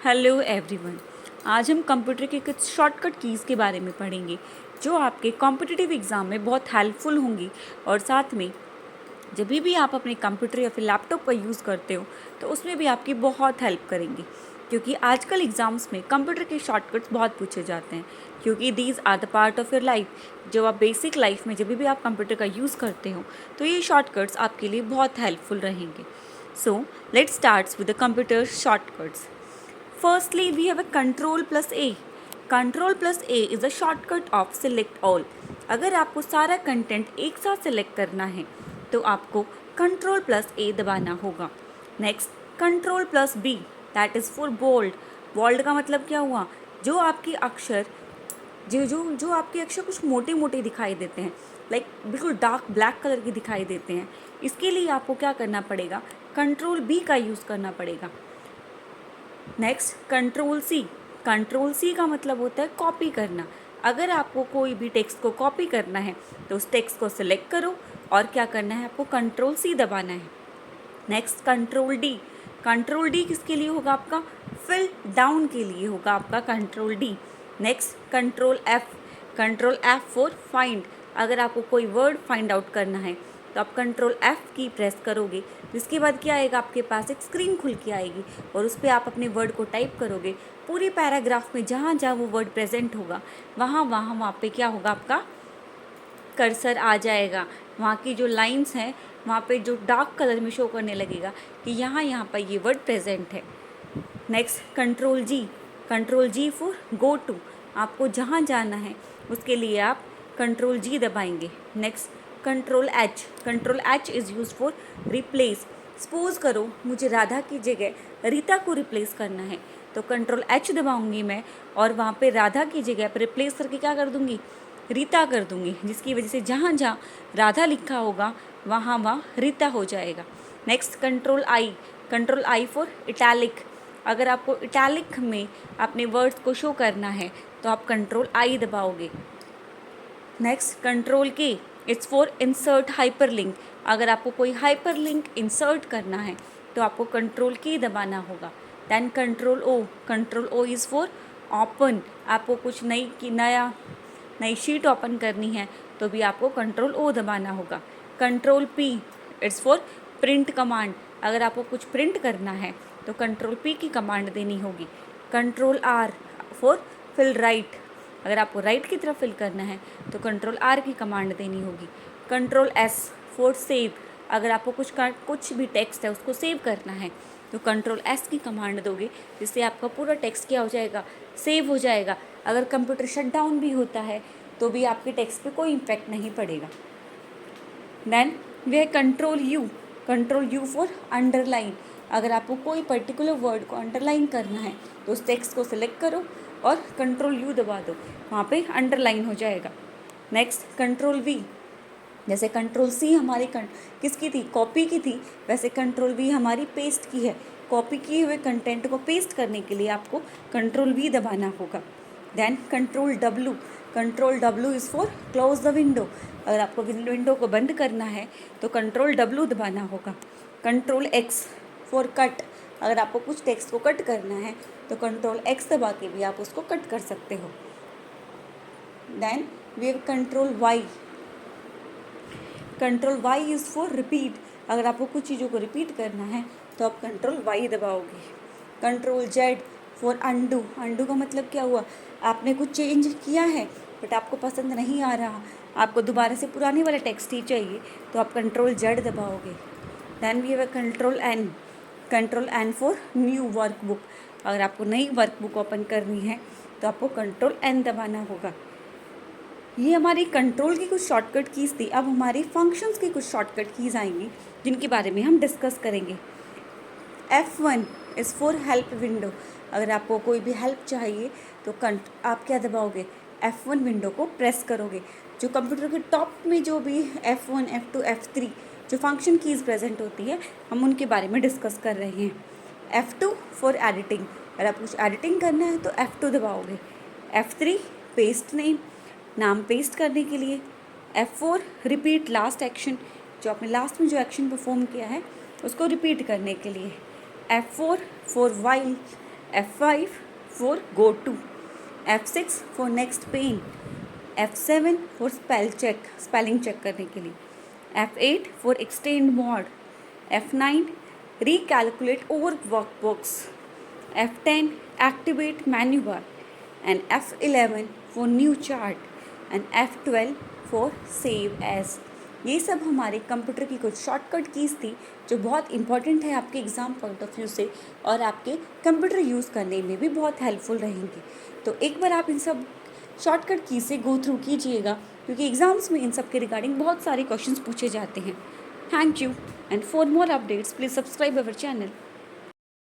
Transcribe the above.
Hello everyone. आज हम computer के कुछ शॉर्टकट कीज़ के बारे में पढ़ेंगे जो आपके कॉम्पिटिटिव एग्ज़ाम में बहुत हेल्पफुल होंगी और साथ में जब भी आप अपने कंप्यूटर या फिर लैपटॉप का यूज़ करते हो तो उसमें भी आपकी बहुत हेल्प करेंगे, क्योंकि आजकल एग्ज़ाम्स में कंप्यूटर के शॉर्टकट्स बहुत पूछे जाते हैं, क्योंकि these are the part of your life. जब आप बेसिक लाइफ में जब भी आप कंप्यूटर का यूज़ करते हो तो ये शॉर्टकट्स आपके लिए बहुत हेल्पफुल रहेंगे। So let's start with the computer shortcuts. Firstly, we have a Control plus A. Control plus A is a shortcut of select all. अगर आपको सारा कंटेंट एक साथ सेलेक्ट करना है तो आपको Control plus A दबाना होगा। Next Control plus B, that is for bold. Bold का मतलब क्या हुआ? जो आपके अक्षर जो आपके अक्षर कुछ मोटे मोटे दिखाई देते हैं, लाइक बिल्कुल डार्क ब्लैक कलर के दिखाई देते हैं, इसके लिए आपको क्या करना पड़ेगा? Control B का यूज़ करना पड़ेगा। Next control C. Control C का मतलब होता है कॉपी करना। अगर आपको कोई भी टेक्स्ट को कॉपी करना है तो उस टेक्स्ट को सिलेक्ट करो और क्या करना है? आपको कंट्रोल सी दबाना है। Next control D. Control D किसके लिए होगा? आपका फिल डाउन के लिए होगा आपका control D. Next control F. Control F for find. अगर आपको कोई वर्ड फाइंड आउट करना है तो आप कंट्रोल एफ की प्रेस करोगे, जिसके बाद क्या आएगा? आपके पास एक स्क्रीन खुल के आएगी और उस पर आप अपने वर्ड को टाइप करोगे। पूरे पैराग्राफ में जहाँ जहाँ वो वर्ड प्रेजेंट होगा वहाँ पे क्या होगा? आपका कर्सर आ जाएगा। वहाँ की जो लाइंस हैं वहाँ पे जो डार्क कलर में शो करने लगेगा कि यहाँ पर ये वर्ड प्रेजेंट है। Next control G. Control G for go to. आपको जहाँ जाना है उसके लिए आप कंट्रोल जी दबाएंगे। Next control H. Control H is use for replace. Suppose करो मुझे राधा की जगह रीता को रिप्लेस करना है तो कंट्रोल एच दबाऊंगी मैं और वहाँ पे राधा की जगह पर रिप्लेस करके क्या कर दूँगी? रीता कर दूँगी, जिसकी वजह से जहाँ जहाँ राधा लिखा होगा वहाँ रीता हो जाएगा। Next control I. Control I for italic. अगर आपको इटैलिक में अपने वर्ड्स को शो करना है तो आप कंट्रोल आई दबाओगे। नेक्स्ट कंट्रोल के, इट्स फॉर इंसर्ट हाइपरलिंक। अगर आपको कोई हाइपरलिंक इंसर्ट करना है तो आपको कंट्रोल की दबाना होगा। Then control O. Control O is for open. आपको कुछ नई शीट ओपन करनी है तो भी आपको कंट्रोल ओ दबाना होगा। Control P, it's for print command. अगर आपको कुछ प्रिंट करना है तो कंट्रोल पी की कमांड देनी होगी। Control R for fill right. अगर आपको राइट की तरफ फिल करना है तो कंट्रोल आर की कमांड देनी होगी। Control S for save. अगर आपको कुछ भी टेक्स्ट है उसको सेव करना है तो कंट्रोल एस की कमांड दोगे, जिससे आपका पूरा टेक्स्ट क्या हो जाएगा? सेव हो जाएगा। अगर कंप्यूटर शट डाउन भी होता है तो भी आपके टेक्स्ट पे कोई इम्पैक्ट नहीं पड़ेगा। देन वे है control you. Control you for underline. अगर आपको कोई पर्टिकुलर वर्ड को अंडरलाइन करना है तो उस टेक्स्ट को सिलेक्ट करो और कंट्रोल यू दबा दो, वहाँ पे अंडरलाइन हो जाएगा। Next control we. जैसे कंट्रोल सी हमारी किसकी थी? कॉपी की थी। वैसे कंट्रोल वी हमारी पेस्ट की है। कॉपी किए हुए कंटेंट को पेस्ट करने के लिए आपको कंट्रोल वी दबाना होगा। Then control W. Control W is for close the window. अगर आपको विंडो को बंद करना है तो कंट्रोल डब्ल्यू दबाना होगा। Control x for cut. अगर आपको कुछ टेक्स्ट को कट करना है तो कंट्रोल एक्स दबा के भी आप उसको कट कर सकते हो। Then we have control Y. Control Y is for repeat. अगर आपको कुछ चीज़ों को रिपीट करना है तो आप कंट्रोल वाई दबाओगे। Control Z for undo. Undo का मतलब क्या हुआ? आपने कुछ चेंज किया है बट आपको पसंद नहीं आ रहा, आपको दोबारा से पुराने वाला टेक्स्ट ही चाहिए तो आप कंट्रोल जेड दबाओगे। Then we have control N. Control N for new workbook. अगर आपको नई वर्कबुक ओपन करनी है तो आपको कंट्रोल एन दबाना होगा। ये हमारी कंट्रोल की कुछ शॉर्टकट कीज़ थी। अब हमारी फंक्शंस की कुछ शॉर्टकट कीज़ आएंगी जिनके बारे में हम डिस्कस करेंगे। F1 is for help window. अगर आपको कोई भी हेल्प चाहिए तो आप क्या दबाओगे? F1 विंडो को प्रेस करोगे। जो कंप्यूटर के टॉप में जो भी F1, F2, F3 जो फंक्शन कीज़ प्रेजेंट होती है हम उनके बारे में डिस्कस कर रहे हैं। F2 for editing. अगर आप कुछ एडिटिंग करना है तो F2 दबाओगे। F3 पेस्ट नाम पेस्ट करने के लिए। F4 repeat last action. जो आपने लास्ट में जो एक्शन परफॉर्म किया है उसको रिपीट करने के लिए। F4 for while. F5 for go to, F6 for next pane, F7 for spelling check करने के लिए, F8 for extend mod, F9 recalculate over workbooks, F10 activate menu bar, and F11 for new chart, and F12 for save as. ये सब हमारे computer की कुछ shortcut keys थी जो बहुत इंपॉर्टेंट है आपके एग्ज़ाम पॉइंट ऑफ व्यू से और आपके कंप्यूटर यूज़ करने में भी बहुत हेल्पफुल रहेंगी. तो एक बार आप इन सब शॉर्टकट की से गो थ्रू कीजिएगा क्योंकि एग्ज़ाम्स में इन सब के रिगार्डिंग बहुत सारे क्वेश्चंस पूछे जाते हैं. Thank you, and for more updates please subscribe our channel.